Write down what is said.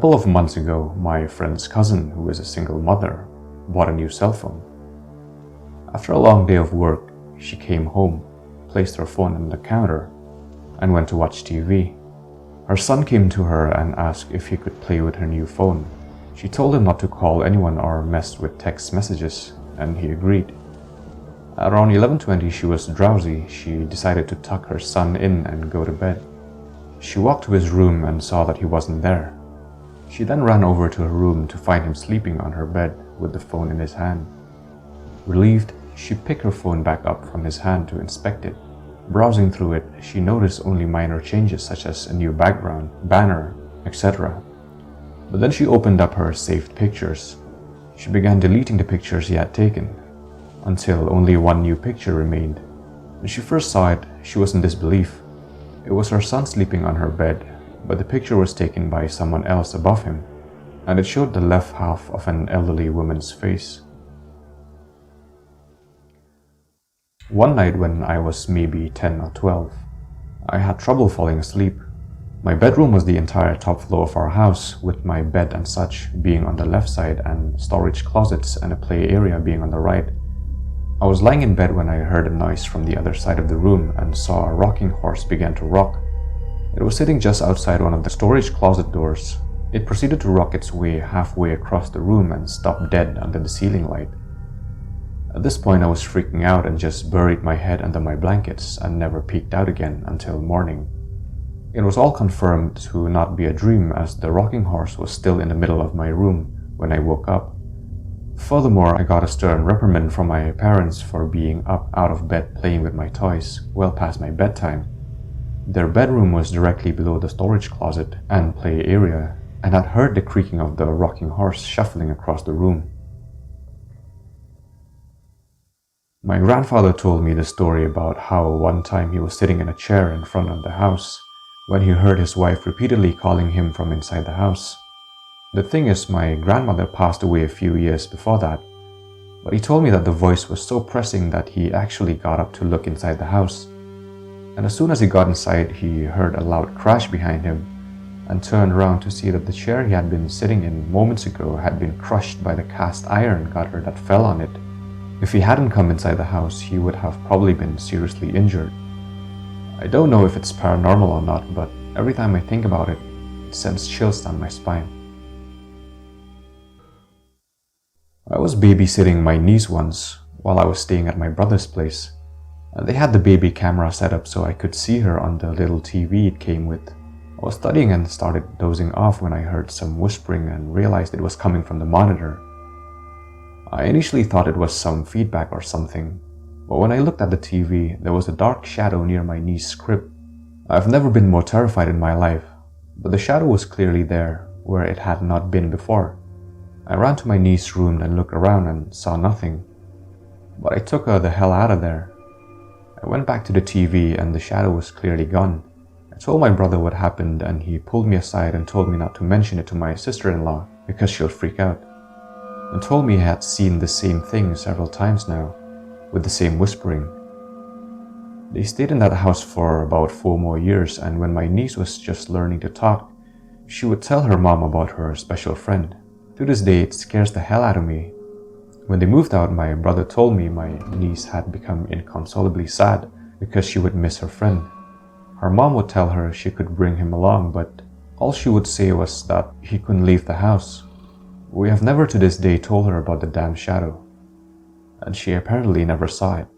couple of months ago, my friend's cousin, who is a single mother, bought a new cell phone. After a long day of work, she came home, placed her phone on the counter, and went to watch TV. Her son came to her and asked if he could play with her new phone. She told him not to call anyone or mess with text messages, and he agreed. At around 11:20, she was drowsy. She decided to tuck her son in and go to bed. She walked to his room and saw that he wasn't there. She then ran over to her room to find him sleeping on her bed with the phone in his hand. Relieved, she picked her phone back up from his hand to inspect it. Browsing through it, she noticed only minor changes such as a new background, banner, etc. But then she opened up her saved pictures. She began deleting the pictures he had taken, until only one new picture remained. When she first saw it, she was in disbelief. It was her son sleeping on her bed, but the picture was taken by someone else above him, and it showed the left half of an elderly woman's face. One night when I was maybe 10 or 12, I had trouble falling asleep. My bedroom was the entire top floor of our house, with my bed and such being on the left side and storage closets and a play area being on the right. I was lying in bed when I heard a noise from the other side of the room and saw a rocking horse begin to rock. It was sitting just outside one of the storage closet doors. It proceeded to rock its way halfway across the room and stopped dead under the ceiling light. At this point, I was freaking out and just buried my head under my blankets and never peeked out again until morning. It was all confirmed to not be a dream, as the rocking horse was still in the middle of my room when I woke up. Furthermore, I got a stern reprimand from my parents for being up out of bed playing with my toys well past my bedtime. Their bedroom was directly below the storage closet and play area, and had heard the creaking of the rocking horse shuffling across the room. My grandfather told me the story about how one time he was sitting in a chair in front of the house when he heard his wife repeatedly calling him from inside the house. The thing is, my grandmother passed away a few years before that, but he told me that the voice was so pressing that he actually got up to look inside the house. And as soon as he got inside, he heard a loud crash behind him and turned around to see that the chair he had been sitting in moments ago had been crushed by the cast iron gutter that fell on it. If he hadn't come inside the house, he would have probably been seriously injured. I don't know if it's paranormal or not, but every time I think about it, it sends chills down my spine. I was babysitting my niece once while I was staying at my brother's place. They had the baby camera set up so I could see her on the little TV it came with. I was studying and started dozing off when I heard some whispering and realized it was coming from the monitor. I initially thought it was some feedback or something, but when I looked at the TV, there was a dark shadow near my niece's crib. I've never been more terrified in my life, but the shadow was clearly there where it had not been before. I ran to my niece's room and looked around and saw nothing, but I took her the hell out of there. I went back to the TV and the shadow was clearly gone. I told my brother what happened and he pulled me aside and told me not to mention it to my sister-in-law because she'll freak out, and told me he had seen the same thing several times now, with the same whispering. They stayed in that house for about 4 more years, and when my niece was just learning to talk, she would tell her mom about her special friend. To this day, it scares the hell out of me. When they moved out, my brother told me my niece had become inconsolably sad because she would miss her friend. Her mom would tell her she could bring him along, but all she would say was that he couldn't leave the house. We have never to this day told her about the damn shadow, and she apparently never saw it.